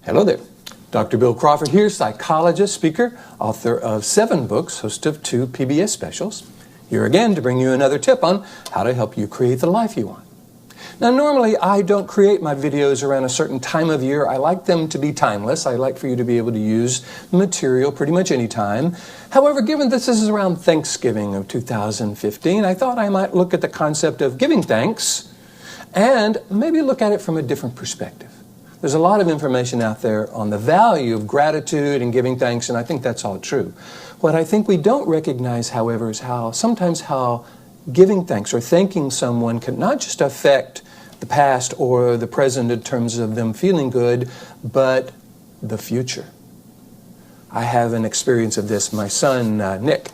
Hello there. Dr. Bill Crawford here, psychologist, speaker, author of 7 books, host of 2 PBS specials. Here again to bring you another tip on how to help you create the life you want. Now, normally I don't create my videos around a certain time of year. I like them to be timeless. I like for you to be able to use the material pretty much any time. However, given this is around Thanksgiving of 2015, I thought I might look at the concept of giving thanks and maybe look at it from a different perspective. There's a lot of information out there on the value of gratitude and giving thanks, and I think that's all true. What I think we don't recognize, however, is sometimes how giving thanks or thanking someone can not just affect the past or the present in terms of them feeling good, but the future. I have an experience of this. My son, Nick,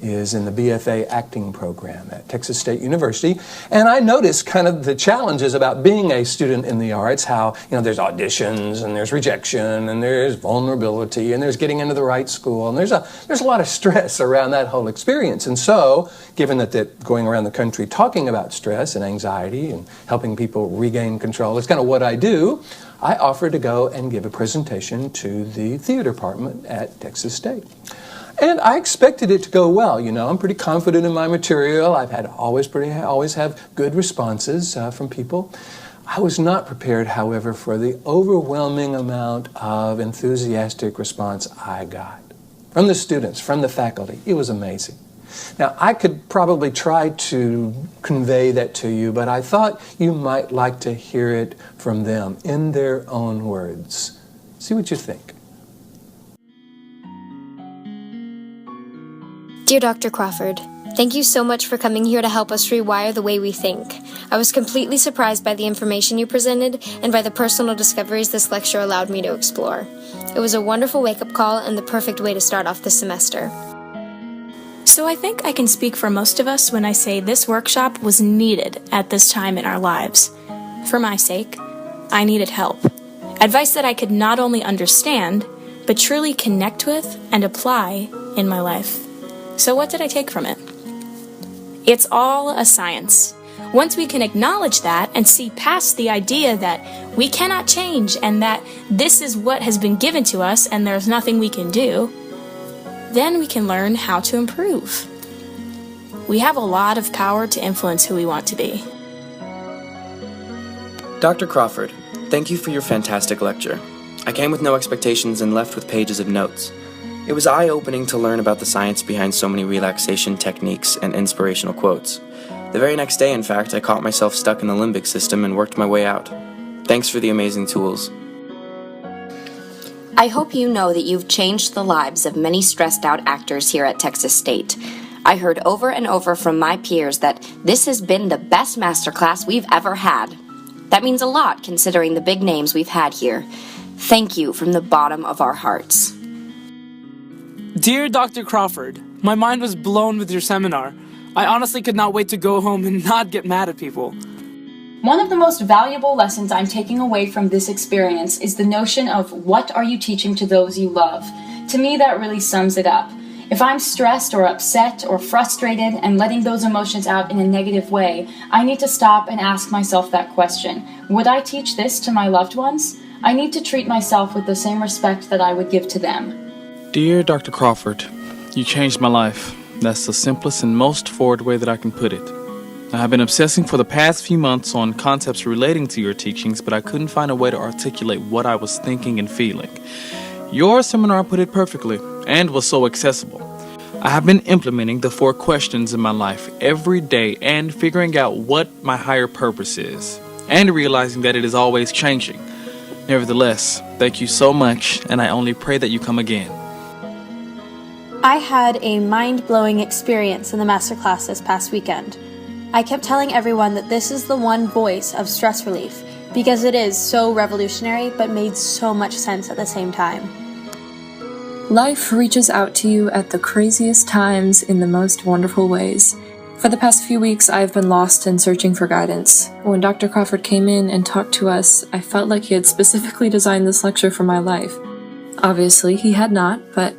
is in the BFA acting program at Texas State University, and I noticed kind of the challenges about being a student in the arts, how, there's auditions, and there's rejection, and there's vulnerability, and there's getting into the right school, and there's a lot of stress around that whole experience. And so, given that going around the country talking about stress and anxiety and helping people regain control is kind of what I do, I offered to go and give a presentation to the theater department at Texas State. And I expected it to go well. I'm pretty confident in my material. I've always have good responses from people. I was not prepared, however, for the overwhelming amount of enthusiastic response I got from the students, from the faculty. It was amazing. Now, I could probably try to convey that to you, but I thought you might like to hear it from them in their own words. See what you think. Dear Dr. Crawford, thank you so much for coming here to help us rewire the way we think. I was completely surprised by the information you presented and by the personal discoveries this lecture allowed me to explore. It was a wonderful wake-up call and the perfect way to start off the semester. So I think I can speak for most of us when I say this workshop was needed at this time in our lives. For my sake, I needed help. Advice that I could not only understand, but truly connect with and apply in my life. So what did I take from it? It's all a science. Once we can acknowledge that and see past the idea that we cannot change and that this is what has been given to us and there's nothing we can do, then we can learn how to improve. We have a lot of power to influence who we want to be. Dr. Crawford, thank you for your fantastic lecture. I came with no expectations and left with pages of notes. It was eye-opening to learn about the science behind so many relaxation techniques and inspirational quotes. The very next day, in fact, I caught myself stuck in the limbic system and worked my way out. Thanks for the amazing tools. I hope you know that you've changed the lives of many stressed-out actors here at Texas State. I heard over and over from my peers that this has been the best masterclass we've ever had. That means a lot considering the big names we've had here. Thank you from the bottom of our hearts. Dear Dr. Crawford, my mind was blown with your seminar. I honestly could not wait to go home and not get mad at people. One of the most valuable lessons I'm taking away from this experience is the notion of what are you teaching to those you love. To me, that really sums it up. If I'm stressed or upset or frustrated and letting those emotions out in a negative way, I need to stop and ask myself that question. Would I teach this to my loved ones? I need to treat myself with the same respect that I would give to them. Dear Dr. Crawford, you changed my life. That's the simplest and most forward way that I can put it. I have been obsessing for the past few months on concepts relating to your teachings, but I couldn't find a way to articulate what I was thinking and feeling. Your seminar put it perfectly and was so accessible. I have been implementing the 4 questions in my life every day and figuring out what my higher purpose is and realizing that it is always changing. Nevertheless, thank you so much, and I only pray that you come again. I had a mind-blowing experience in the masterclass this past weekend. I kept telling everyone that this is the one voice of stress relief because it is so revolutionary but made so much sense at the same time. Life reaches out to you at the craziest times in the most wonderful ways. For the past few weeks, I've been lost and searching for guidance. When Dr. Crawford came in and talked to us, I felt like he had specifically designed this lecture for my life. Obviously, he had not, but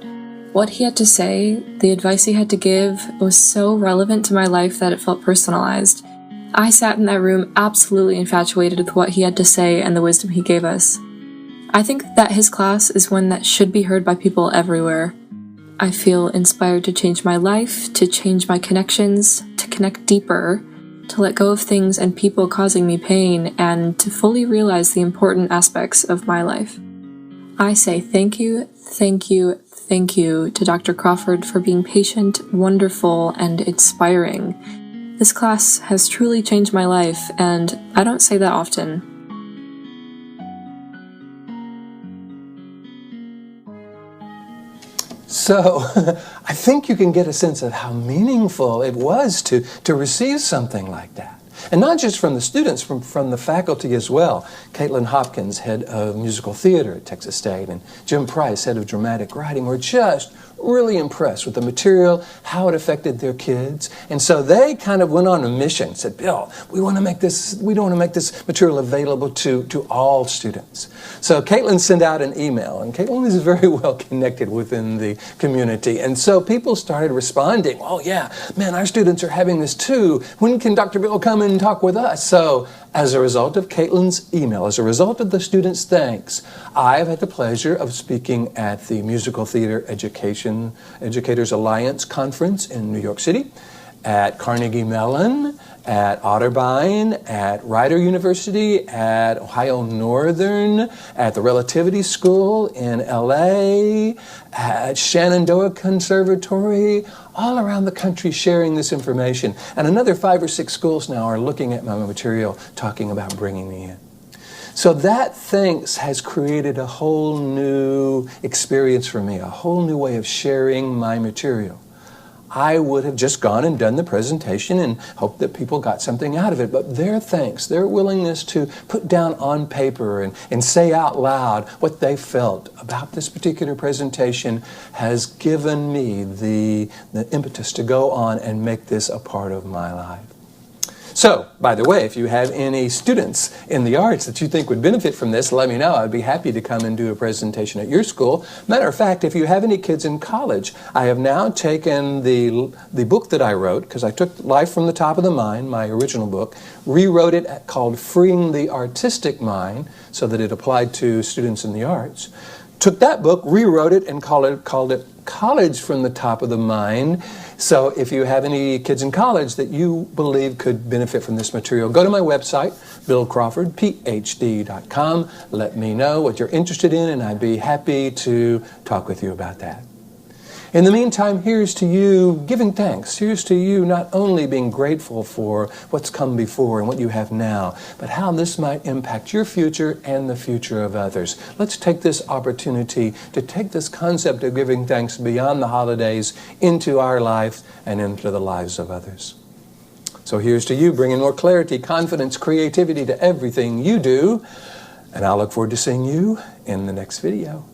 what he had to say, the advice he had to give, was so relevant to my life that it felt personalized. I sat in that room absolutely infatuated with what he had to say and the wisdom he gave us. I think that his class is one that should be heard by people everywhere. I feel inspired to change my life, to change my connections, to connect deeper, to let go of things and people causing me pain, and to fully realize the important aspects of my life. I say thank you, thank you, thank you to Dr. Crawford for being patient, wonderful, and inspiring. This class has truly changed my life, and I don't say that often. So, I think you can get a sense of how meaningful it was to receive something like that. And not just from the students, from the faculty as well. Caitlin Hopkins, head of musical theater at Texas State, and Jim Price, head of dramatic writing, were just really impressed with the material, how it affected their kids. And so they kind of went on a mission, said, Bill, we don't want to make this material available to all students. So Caitlin sent out an email, and Caitlin is very well connected within the community. And so people started responding, oh yeah, man, our students are having this too. When can Dr. Bill come and talk with us? So as a result of Caitlin's email, as a result of the students' thanks, I've had the pleasure of speaking at the Musical Theater Educators Alliance Conference in New York City, at Carnegie Mellon, at Otterbein, at Rider University, at Ohio Northern, at the Relativity School in LA, at Shenandoah Conservatory, all around the country sharing this information. And another 5 or 6 schools now are looking at my material, talking about bringing me in. So that thanks has created a whole new experience for me, a whole new way of sharing my material. I would have just gone and done the presentation and hoped that people got something out of it. But their thanks, their willingness to put down on paper and say out loud what they felt about this particular presentation has given me the impetus to go on and make this a part of my life. So, by the way, if you have any students in the arts that you think would benefit from this, let me know. I'd be happy to come and do a presentation at your school. Matter of fact, if you have any kids in college, I have now taken the book that I wrote, because I took Life from the Top of the Mind, my original book, rewrote it called Freeing the Artistic Mind, so that it applied to students in the arts. Took that book, rewrote it, and called it College from the Top of the Mind. So if you have any kids in college that you believe could benefit from this material, go to my website, billcrawfordphd.com. Let me know what you're interested in, and I'd be happy to talk with you about that. In the meantime, here's to you giving thanks. Here's to you not only being grateful for what's come before and what you have now, but how this might impact your future and the future of others. Let's take this opportunity to take this concept of giving thanks beyond the holidays into our lives and into the lives of others. So here's to you bringing more clarity, confidence, creativity to everything you do. And I'll look forward to seeing you in the next video.